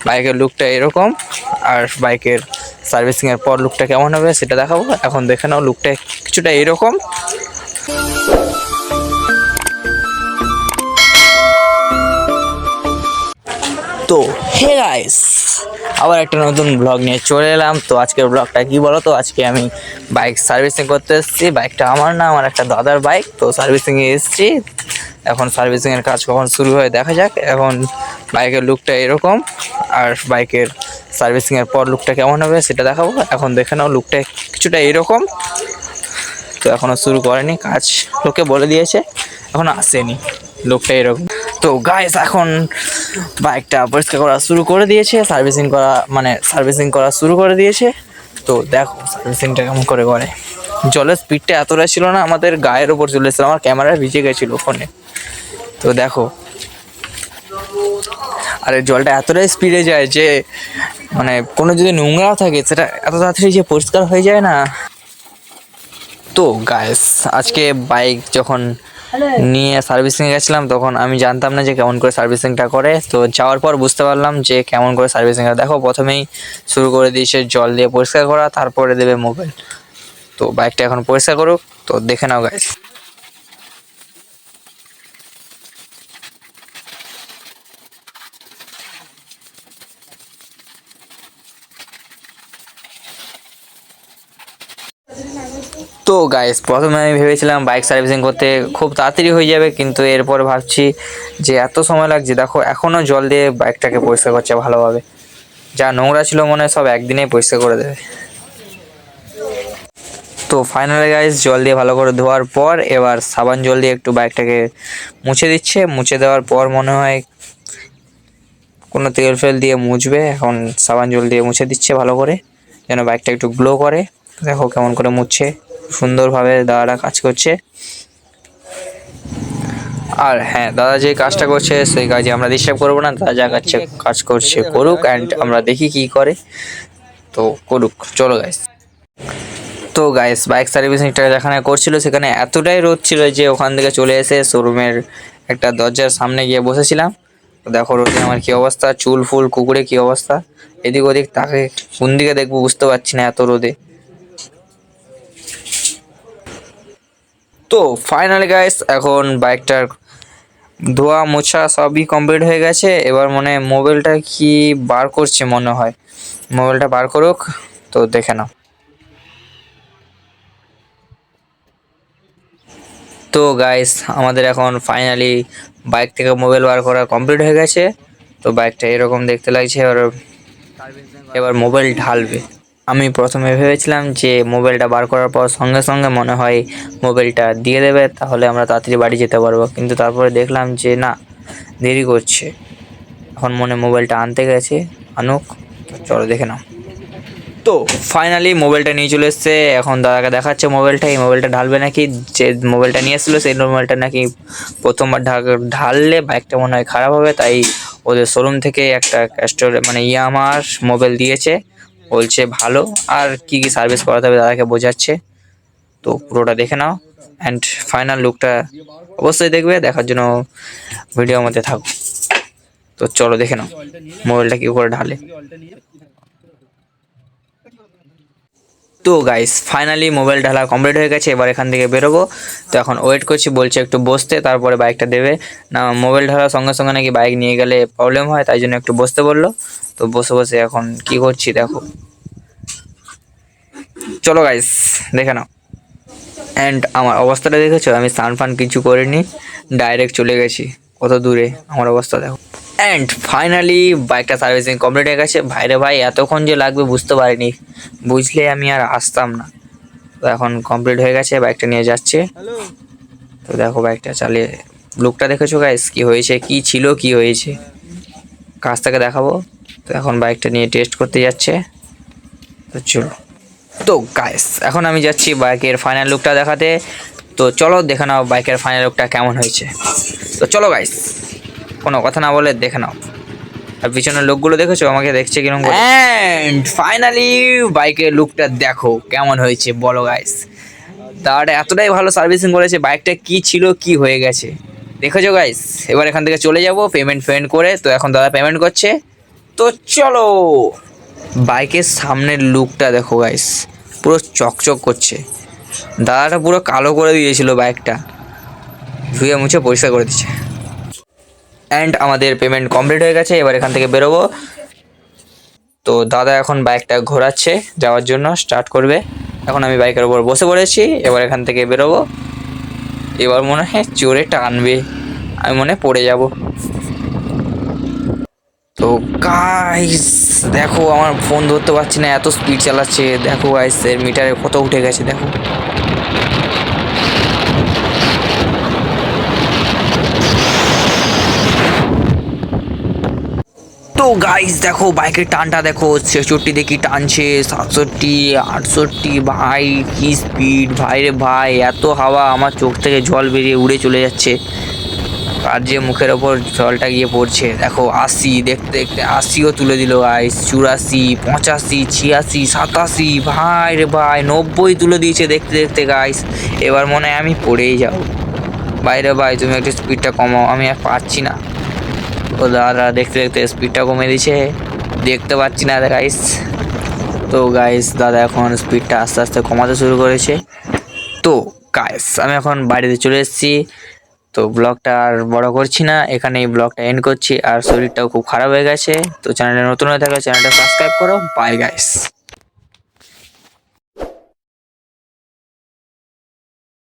বাইকের লুকটা এরকম, আর বাইকের সার্ভিসিংয়ের পর লুকটা কেমন হবে সেটা দেখাবো। এখন দেখে নাও লুকটা কিছুটা এরকম। তো হে গাইস, আবার একটা নতুন ব্লগ নিয়ে চলে এলাম। তো আজকের ব্লগটা কি বলো তো, আজকে আমি বাইক সার্ভিসিং করতে এসেছি। বাইকটা আমার না, আমার একটা দাদার বাইক। তো সার্ভিসিংয়ে এসেছি, এখন সার্ভিসিংয়ের কাজ কখন শুরু হয় দেখা যাক। এখন বাইকের লুকটা এরকম, আর বাইকের সার্ভিসিংয়ের পর লুকটা কেমন হবে সেটা দেখাবো। এখন দেখে নাও লুকটা কিছুটা এরকম। তো এখনও শুরু করেনি কাজ, লোকে বলে দিয়েছে, এখনও আসেনি। লুকটা এরকম। তো গাইস এখন বাইকটা পরিষ্কার করা শুরু করে দিয়েছে, সার্ভিসিং করা শুরু করে দিয়েছে। তো দেখো সার্ভিসিংটা কেমন করে করে। জলের স্পিডটা এতটা ছিল না, আমাদের গায়ের ওপর চলে এসেছিল, আমার ক্যামেরা ভিজে গেছিলো ফোনে। তো দেখো, আর জলটা এতটাই স্পিডে যায় যে মানে কোনো যদি নোংরা থাকে সেটা এত তাড়াতাড়ি যে পরিষ্কার হয়ে যায় না। তো গাইস আজকে বাইক যখন নিয়ে সার্ভিসিংয়ে গেছিলাম তখন আমি জানতাম না যে কেমন করে সার্ভিসিংটা করে। তো যাওয়ার পর বুঝতে পারলাম যে কেমন করে সার্ভিসিংটা। দেখো প্রথমেই শুরু করে দিয়েছে জল দিয়ে পরিষ্কার করা, তারপরে দেবে মোবাইল। তো বাইকটা এখন পরিষ্কার করুক, তো দেখে নাও গাইস। তো গাইস প্রথমে আমি ভেবেছিলাম বাইক সার্ভিসিং করতে খুব তাড়াতাড়ি হয়ে যাবে, কিন্তু এরপর ভাবছি যে এত সময় লাগছে। দেখো এখনও জল দিয়ে বাইকটাকে পরিষ্কার করছে ভালোভাবে, যা নোংরা ছিল মনে হয় সব একদিনেই পরিষ্কার করে দেবে। তো ফাইনালি গাইস জল দিয়ে ভালো করে ধোয়ার পর এবার সাবান জল দিয়ে একটু বাইকটাকে মুছে দিচ্ছে। মুছে দেওয়ার পর মনে হয় কোনো তেল ফেল দিয়ে মুছবে, এখন সাবান জল দিয়ে মুছে দিচ্ছে ভালো করে, যেন বাইকটা একটু গ্লো করে। দেখো কেমন করে মুছছে, সুন্দরভাবে দাদারা কাজ করছে। আর হ্যাঁ, দাদা যে কাজটা করছে সেই কাজে আমরা ডিস্টার্ব করবো না, দাদা যা কাজ করছে করুক, অ্যান্ড আমরা দেখি কি করে। তো করুক, চলো গাইস। তো গাইস বাইক সার্ভিসিংটা যেখানে করছিল সেখানে এতটাই রোদ ছিল যে ওখান থেকে চলে এসে শোরুমের একটা দরজার সামনে গিয়ে বসেছিলাম। তো দেখো রোদে আমার কি অবস্থা, চুল ফুল কুকুরে কি অবস্থা, এদিক ওদিক তাকে কোন দিকে দেখবো বুঝতে পারছি না এত রোদে। তো ফাইনালি গাইস এখন বাইকটার ধোয়া মোছা সবই কমপ্লিট হয়ে গেছে। এবার মনে হয় মোবাইলটা কি বার করছে, মনে হয় মোবাইলটা বার করুক, তো দেখে নাও। তো গাইস আমাদের এখন ফাইনালি বাইক থেকে মোবাইল বার করা কমপ্লিট হয়ে গেছে। তো বাইকটা এরকম দেখতে লাগছে। এবার এবার মোবাইল ঢালবে। আমি প্রথমে ভেবেছিলাম যে মোবাইলটা বার করার পর সঙ্গে সঙ্গে মনে হয় মোবাইলটা দিয়ে দেবে, তাহলে আমরা তাড়াতাড়ি বাড়ি যেতে পারবো, কিন্তু তারপরে দেখলাম যে না, দেরি করছে। এখন মনে মোবাইলটা আনতে গেছে, আনুক, চলো দেখে নাও। তো ফাইনালি মোবাইলটা নিয়ে চলে এসছে, এখন দাদাকে দেখাচ্ছে মোবাইলটা। এই মোবাইলটা ঢালবে নাকি, যে মোবাইলটা নিয়ে এসেছিলো সেই মোবাইলটা নাকি প্রথমবার ঢাললে বাইকটা মনে হয় খারাপ হবে, তাই ওদের শোরুম থেকে একটা ক্যাস্টর মানে ইয়ামার মোবাইল দিয়েছে, বলছে ভালো। আর কি কি সার্ভিস করাতে হবে দাদাকে বোঝাচ্ছে। তো পুরোটা দেখে নাও, অ্যান্ড ফাইনাল লুকটা অবশ্যই দেখবে, দেখার জন্য ভিডিওর মধ্যে থাকো। তো চলো দেখে নাও মোবাইলটা কি করে ঢালে। তো গাইস ফাইনালি মোবাইল ঢালা কমপ্লিট হয়ে গেছে, এবার এখান থেকে বেরোবো। তো এখন ওয়েট করছি, বলছে একটু বসতে, তারপরে বাইকটা দেবে না। মোবাইল ঢালার সঙ্গে সঙ্গে নাকি বাইক নিয়ে গেলে প্রবলেম হয়, তাই জন্য একটু বসতে বললো। তো বসে বসে এখন কি করছি দেখো, চলো গাইস দেখে নাও। অ্যান্ড আমার অবস্থাটা দেখেছো, আমি স্নান ফান কিছু করিনি, ডাইরেক্ট চলে গেছি কত দূরে, আমার অবস্থা দেখো। অ্যান্ড ফাইনালি বাইকটা সার্ভিসিং কমপ্লিট হয়ে গেছে। ভাইরে ভাই এতক্ষণ যে লাগবে বুঝতে পারিনি, বুঝলে আমি আর আসতাম না। তো এখন কমপ্লিট হয়ে গেছে, বাইকটা নিয়ে যাচ্ছে। তো দেখো বাইকটা চালিয়ে লুকটা দেখেছো গাইস, কি হয়েছে, কি ছিল, কি হয়েছে, কাছ থেকে দেখাবো। তো এখন বাইকটা নিয়ে টেস্ট করতে যাচ্ছে। তো চলো। তো গাইস এখন আমি যাচ্ছি বাইকের ফাইনাল লুকটা দেখাতে। তো চলো দেখে নাও বাইকের ফাইনাল লুকটা কেমন হয়েছে। তো চলো গাইস, কোনো কথা না বলে দেখে নাও। আর পিছনের লোকগুলো দেখেছো আমাকে দেখছে কিরকম করে। এন্ড ফাইনালি বাইকের লুকটা দেখো কেমন হয়েছে বলো গাইস। দাদাটা এতটাই ভালো সার্ভিসিং করেছে, বাইকটা কি ছিল কি হয়ে গেছে দেখেছো গাইস। এবার এখান থেকে চলে যাব পেমেন্ট করে। তো এখন দাদা পেমেন্ট করছে, তো চলো, বাইকের সামনের লুকটা দেখো গাইস, পুরো চকচক করছে। দাদাটা পুরো কালো করে দিয়েছিল বাইকটা, ধুয়ে মুছে পরিষ্কার করে দিচ্ছে। অ্যান্ড আমাদের পেমেন্ট কমপ্লিট হয়ে গেছে, এবার এখান থেকে বেরোবো। তো দাদা এখন বাইকটা ঘোরাচ্ছে যাওয়ার জন্য, স্টার্ট করবে। এখন আমি বাইকের উপর বসে পড়েছি, এবার এখান থেকে বেরোবো। এবার মনে হয় জোরে টানবে, আমি মনে হয় পড়ে যাব। তো গাইস দেখো, আমার ফোন ধরতে পারছি না, এত স্পিড চালাচ্ছে। দেখো গাইস এর মিটারে কত উঠে গেছে দেখো। তো গাইস দেখো বাইকের টানটা দেখো, 66 দেখি টানছে, 67, 68। ভাই কি স্পিড ভাই রে ভাই, এত হাওয়া, আমার চোখ থেকে জল বেরিয়ে উড়ে চলে যাচ্ছে। আর যে মুখের ওপর জলটা গিয়ে পড়ছে দেখো। 80 দেখতে দেখতে 80ও তুলে দিল গাইস, 84, 85, 86, 87। ভাই রে ভাই 90 তুলে দিয়েছে দেখতে দেখতে গাইস। এবার মনে হয় আমি পড়েই যাবো। বাইরে ভাই তুমি একটু স্পিডটা কমাও, আমি আর পারছি না। ও দাদা দেখতে দেখতে স্পিডটা কমে দিয়েছে, দেখতে পাচ্ছি না গাইস। তো গাইস দাদা এখন স্পিডটা আস্তে আস্তে কমাতে শুরু করেছে। তো গাইস আমি এখন বাড়িতে চলে এসেছি। তো ব্লগটা আর বড় করছি না, এখানে এই ব্লগটা এন্ড করছি। আর শরীরটাও খুব খারাপ হয়ে গেছে। তো চ্যানেলটা নতুন হয়ে থাকলে চ্যানেলটা সাবস্ক্রাইব করো। Bye guys.